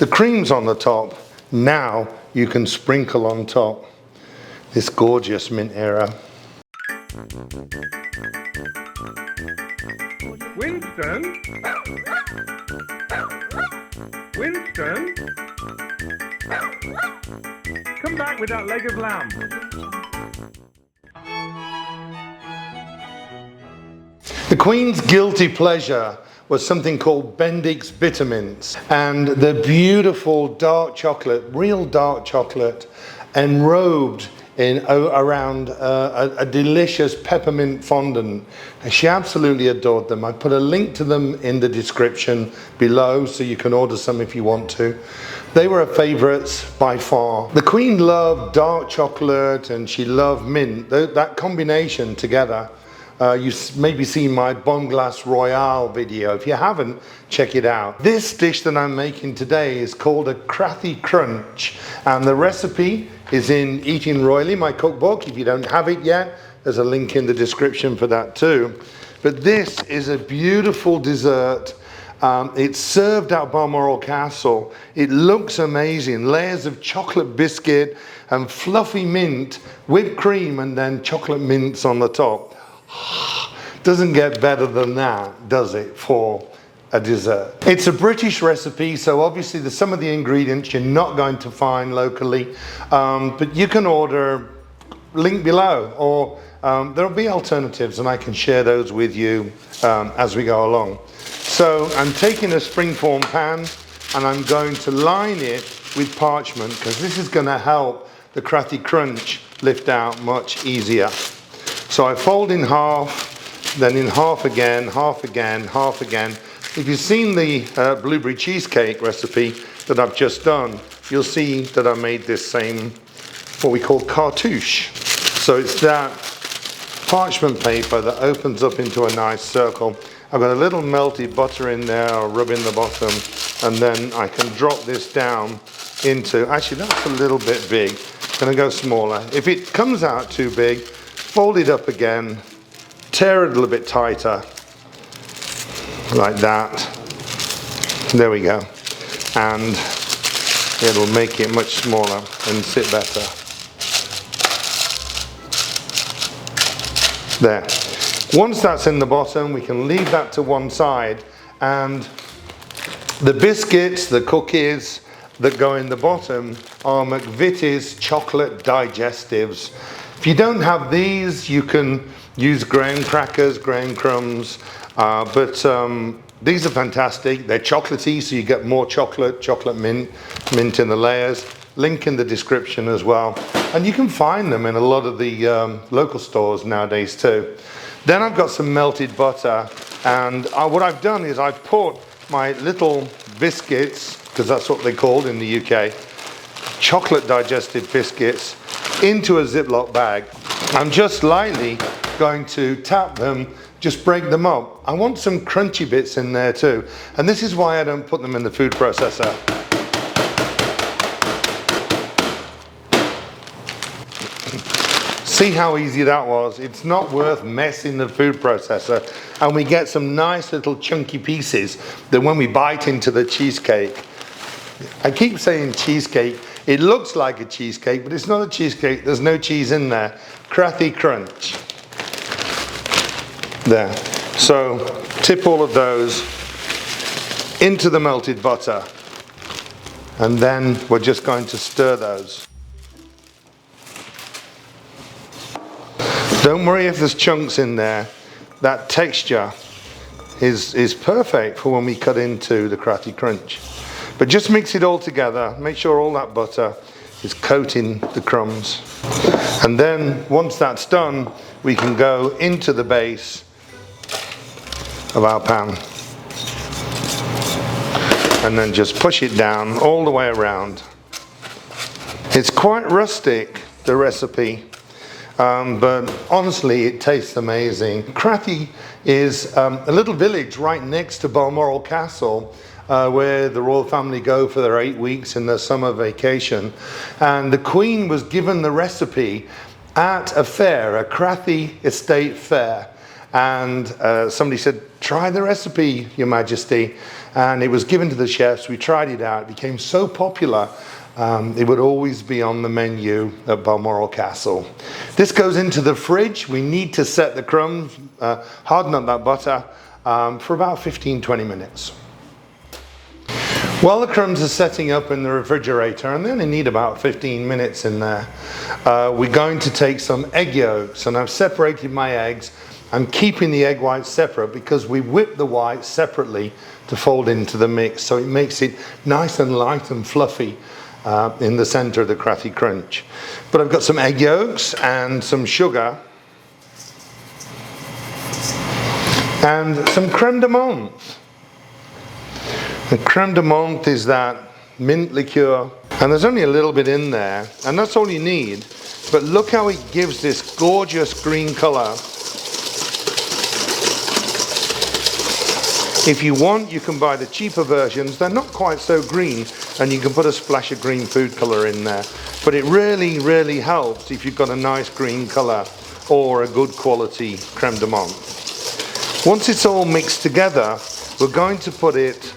The cream's on the top. Now you can sprinkle on top this gorgeous mint era. Winston? Winston? Come back with that leg of lamb. The Queen's guilty pleasure was something called Bendix Bitter Mints, and the beautiful dark chocolate, real dark chocolate, enrobed in around a delicious peppermint fondant. She absolutely adored them. I put a link to them in the description below so you can order some if you want to. They were her favorites by far. The Queen loved dark chocolate and she loved mint. That combination together. You've maybe seen my Bon Glace Royale video. If you haven't, check it out. This dish that I'm making today is called a Crathie crunch, and the recipe is in Eating Royally, my cookbook. If you don't have it yet, there's a link in the description for that too. But this is a beautiful dessert. It's served at Balmoral Castle. It looks amazing. Layers of chocolate biscuit and fluffy mint, whipped cream, and then chocolate mints on the top. Doesn't get better than that, does it, for a dessert? It's a British recipe, so obviously there's some of the ingredients you're not going to find locally, but you can order, link below, or there'll be alternatives and I can share those with you as we go along. So I'm taking a springform pan and I'm going to line it with parchment because this is going to help the Crathie crunch lift out much easier. So I fold in half, then in half again, half again, half again. If you've seen the blueberry cheesecake recipe that I've just done, you'll see that I made this same, what we call cartouche. So it's that parchment paper that opens up into a nice circle. I've got a little melted butter in there, I'll rub in the bottom, and then I can drop this down into, actually that's a little bit big, I'm gonna go smaller. If it comes out too big, fold it up again, tear it a little bit tighter, like that. There we go. And it'll make it much smaller and sit better. There. Once that's in the bottom, we can leave that to one side, and the biscuits, the cookies that go in the bottom are McVities chocolate digestives. If you don't have these, you can use graham crackers, graham crumbs, but these are fantastic. They're chocolatey, so you get more chocolate mint in the layers. Link in the description as well. And you can find them in a lot of the local stores nowadays too. Then I've got some melted butter, and what I've done is I've put my little biscuits, because that's what they're called in the UK, chocolate digestive biscuits, into a Ziploc bag. I'm just lightly going to tap them, just break them up. I want some crunchy bits in there too. And this is why I don't put them in the food processor. See how easy that was? It's not worth messing the food processor. And we get some nice little chunky pieces that when we bite into the cheesecake, I keep saying cheesecake, it looks like a cheesecake, but it's not a cheesecake. There's no cheese in there. Crathie crunch. There. So tip all of those into the melted butter. And then we're just going to stir those. Don't worry if there's chunks in there. That texture is perfect for when we cut into the Crathie crunch. But just mix it all together. Make sure all that butter is coating the crumbs. And then once that's done, we can go into the base of our pan. And then just push it down all the way around. It's quite rustic, the recipe. But honestly, it tastes amazing. Crathie is a little village right next to Balmoral Castle, where the royal family go for their 8 weeks in their summer vacation. And the Queen was given the recipe at a fair, a Crathie estate fair. And somebody said, try the recipe, Your Majesty. And it was given to the chefs. We tried it out. It became so popular, it would always be on the menu at Balmoral Castle. This goes into the fridge. We need to set the crumbs, harden up that butter for about 15-20 minutes. While the crumbs are setting up in the refrigerator, and then they need about 15 minutes in there, we're going to take some egg yolks, and I've separated my eggs. I'm keeping the egg whites separate because we whip the whites separately to fold into the mix, so it makes it nice and light and fluffy in the center of the Crathie Crunch. But I've got some egg yolks and some sugar and some crème de menthe. The crème de menthe is that mint liqueur, and there's only a little bit in there, and that's all you need. But look how it gives this gorgeous green color. If you want, you can buy the cheaper versions. They're not quite so green, and you can put a splash of green food color in there. But it really, really helps if you've got a nice green color or a good quality crème de menthe. Once it's all mixed together, we're going to put it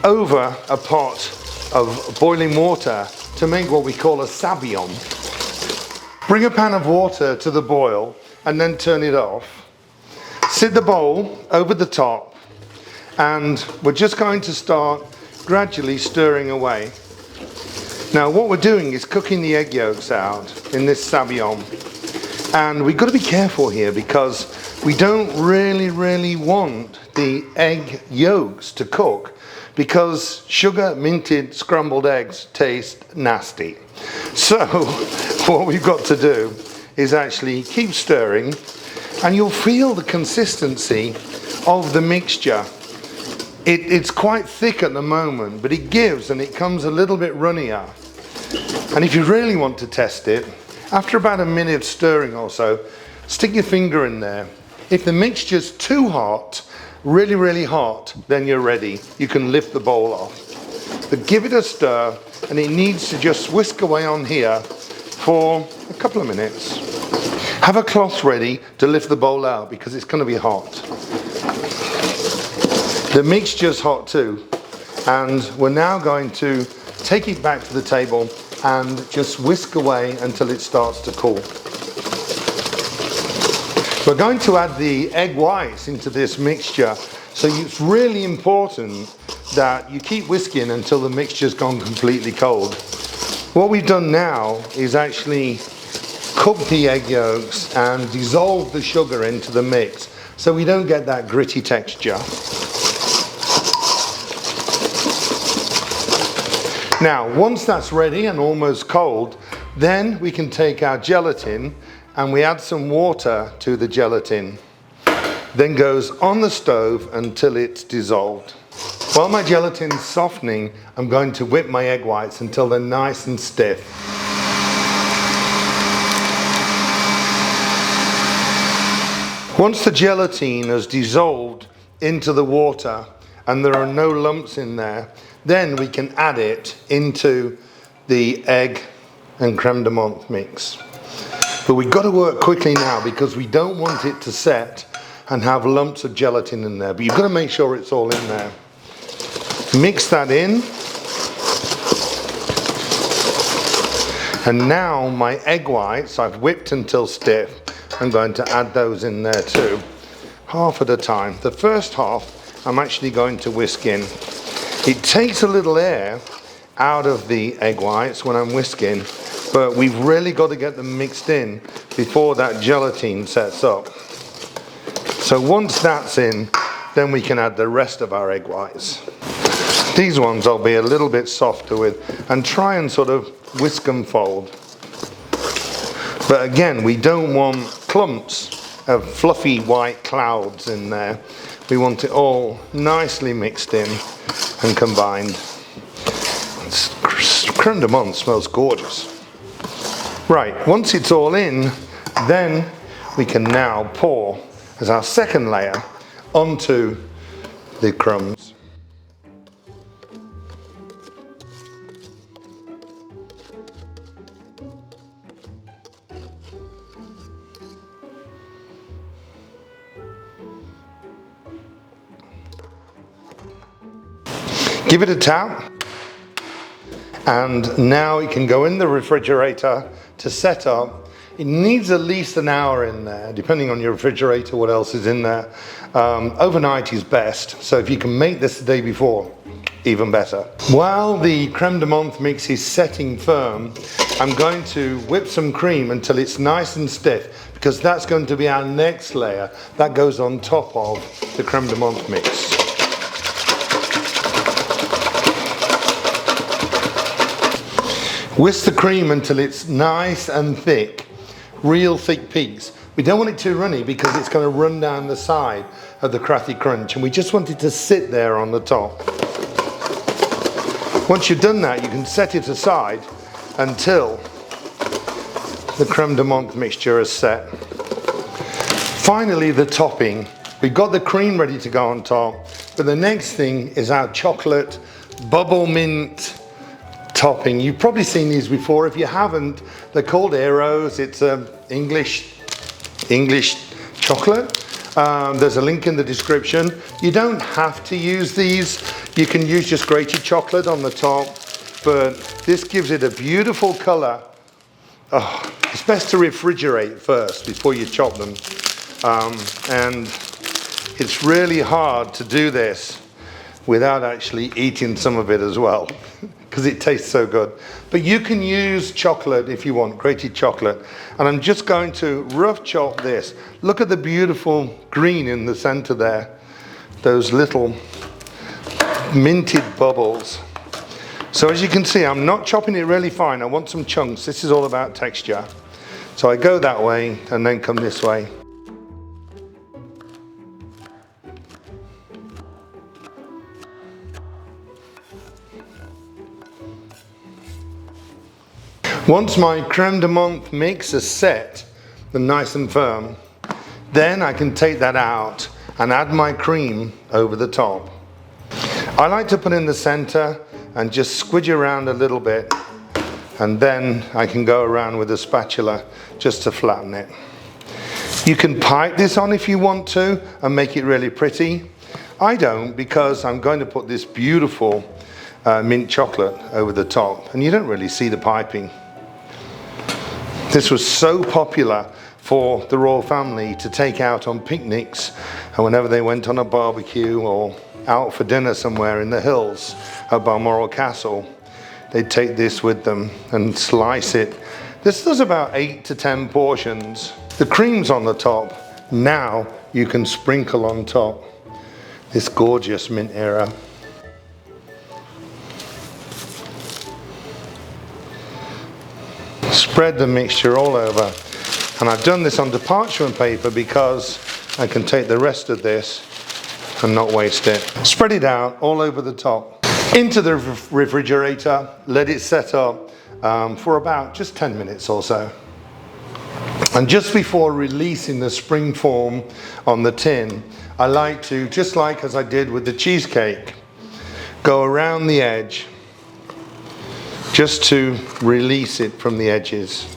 over a pot of boiling water to make what we call a sabayon. Bring a pan of water to the boil and then turn it off. Sit the bowl over the top, and we're just going to start gradually stirring away. Now what we're doing is cooking the egg yolks out in this sabayon, and we've got to be careful here because we don't really want the egg yolks to cook, because sugar minted scrambled eggs taste nasty. So what we've got to do is actually keep stirring, and you'll feel the consistency of the mixture. It's quite thick at the moment, but it gives and it comes a little bit runnier. And if you really want to test it, after about a minute stirring or so, stick your finger in there. If the mixture's too hot, really hot, then you're ready. You can lift the bowl off. But give it a stir, and it needs to just whisk away on here for a couple of minutes. Have a cloth ready to lift the bowl out because it's going to be hot. The mixture's hot too, and we're now going to take it back to the table and just whisk away until it starts to cool. We're going to add the egg whites into this mixture, so it's really important that you keep whisking until the mixture's gone completely cold. What we've done now is actually cook the egg yolks and dissolve the sugar into the mix so we don't get that gritty texture. Now, once that's ready and almost cold, then we can take our gelatin and we add some water to the gelatin. Then goes on the stove until it's dissolved. While my gelatin's softening, I'm going to whip my egg whites until they're nice and stiff. Once the gelatin has dissolved into the water and there are no lumps in there, then we can add it into the egg and crème de menthe mix. But we've got to work quickly now because we don't want it to set and have lumps of gelatin in there. But you've got to make sure it's all in there. Mix that in. And now my egg whites, I've whipped until stiff. I'm going to add those in there too, half at a time. The first half I'm actually going to whisk in. It takes a little air out of the egg whites when I'm whisking, but we've really got to get them mixed in before that gelatin sets up. So once that's in, then we can add the rest of our egg whites. These ones I'll be a little bit softer with and try and sort of whisk and fold. But again, we don't want clumps of fluffy white clouds in there. We want it all nicely mixed in and combined. Crème de menthe smells gorgeous. Right, once it's all in, then we can now pour as our second layer onto the crumbs. Give it a tap. And now it can go in the refrigerator to set up. It needs at least an hour in there, depending on your refrigerator, what else is in there. Overnight is best, so if you can make this the day before, even better. While the crème de menthe mix is setting firm, I'm going to whip some cream until it's nice and stiff, because that's going to be our next layer. That goes on top of the crème de menthe mix. Whisk the cream until it's nice and thick, real thick peaks. We don't want it too runny because it's going to run down the side of the Crathie crunch, and we just want it to sit there on the top. Once you've done that, you can set it aside until the crème de menthe mixture is set. Finally, the topping. We've got the cream ready to go on top, but the next thing is our chocolate bubble mint topping. You've probably seen these before. If you haven't, they're called Aeros. It's English chocolate. There's a link in the description. You don't have to use these. You can use just grated chocolate on the top, but this gives it a beautiful color. Oh, it's best to refrigerate first before you chop them. And it's really hard to do this without actually eating some of it as well, because it tastes so good. But you can use chocolate if you want, grated chocolate. And I'm just going to rough chop this. Look at the beautiful green in the center there. Those little minted bubbles. So as you can see, I'm not chopping it really fine. I want some chunks. This is all about texture. So I go that way and then come this way. Once my crème de menthe mix is set and nice and firm, then I can take that out and add my cream over the top. I like to put in the center and just squidge around a little bit, and then I can go around with a spatula just to flatten it. You can pipe this on if you want to and make it really pretty. I don't, because I'm going to put this beautiful mint chocolate over the top, and you don't really see the piping. This was so popular for the royal family to take out on picnics, and whenever they went on a barbecue or out for dinner somewhere in the hills at Balmoral Castle, they'd take this with them and slice it. This does about 8 to 10 portions. The cream's on the top. Now you can sprinkle on top this gorgeous mint era. Spread the mixture all over, and I've done this onto parchment paper because I can take the rest of this and not waste it. Spread it out all over the top. Into the refrigerator, let it set up for about just 10 minutes or so. And just before releasing the spring form on the tin, I like to, just like as I did with the cheesecake, go around the edge just to release it from the edges.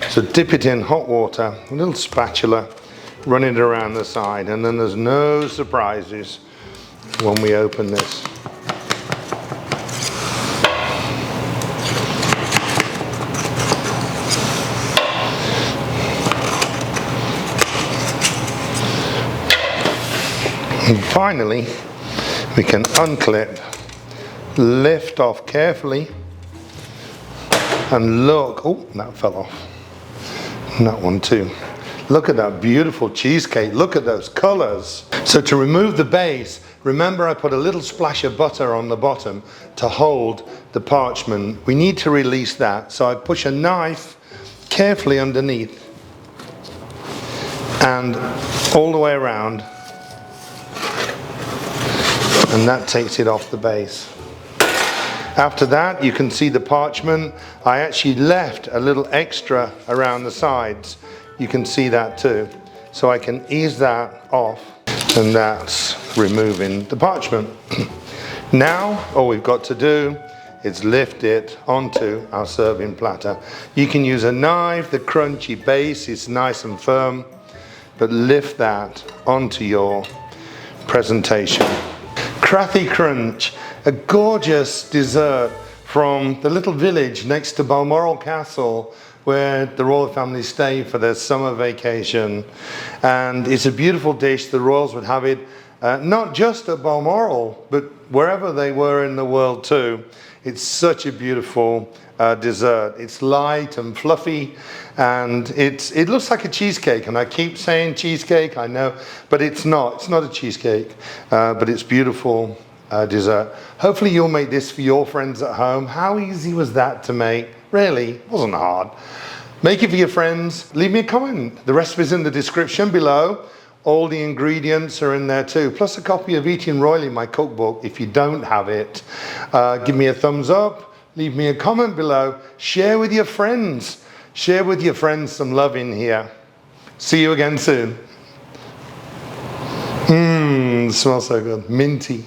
So dip it in hot water, a little spatula, run it around the side, and then there's no surprises when we open this. And finally, we can unclip, lift off carefully, and look, oh, that fell off. And that one too. Look at that beautiful cheesecake. Look at those colors. So to remove the base, remember I put a little splash of butter on the bottom to hold the parchment. We need to release that. So I push a knife carefully underneath and all the way around. And that takes it off the base. After that, you can see the parchment. I actually left a little extra around the sides. You can see that too. So I can ease that off, and that's removing the parchment. Now, all we've got to do is lift it onto our serving platter. You can use a knife, the crunchy base is nice and firm, but lift that onto your presentation. Crathie Crunch A gorgeous dessert from the little village next to Balmoral Castle, where the royal family stay for their summer vacation. And it's a beautiful dish. The royals would have it not just at Balmoral, but wherever they were in the world too. It's such a beautiful dessert. It's light and fluffy, and it looks like a cheesecake. And I keep saying cheesecake, I know, but it's not. It's not a cheesecake, but it's beautiful dessert. Hopefully you'll make this for your friends at home. How easy was that to make? Really, it wasn't hard. Make it for your friends. Leave me a comment. The recipe's in the description below. All the ingredients are in there too, plus a copy of Eating Royally, my cookbook. If you don't have it, give me a thumbs up, leave me a comment below, share with your friends. Share with your friends some love in here. See you again soon. Smells so good, minty.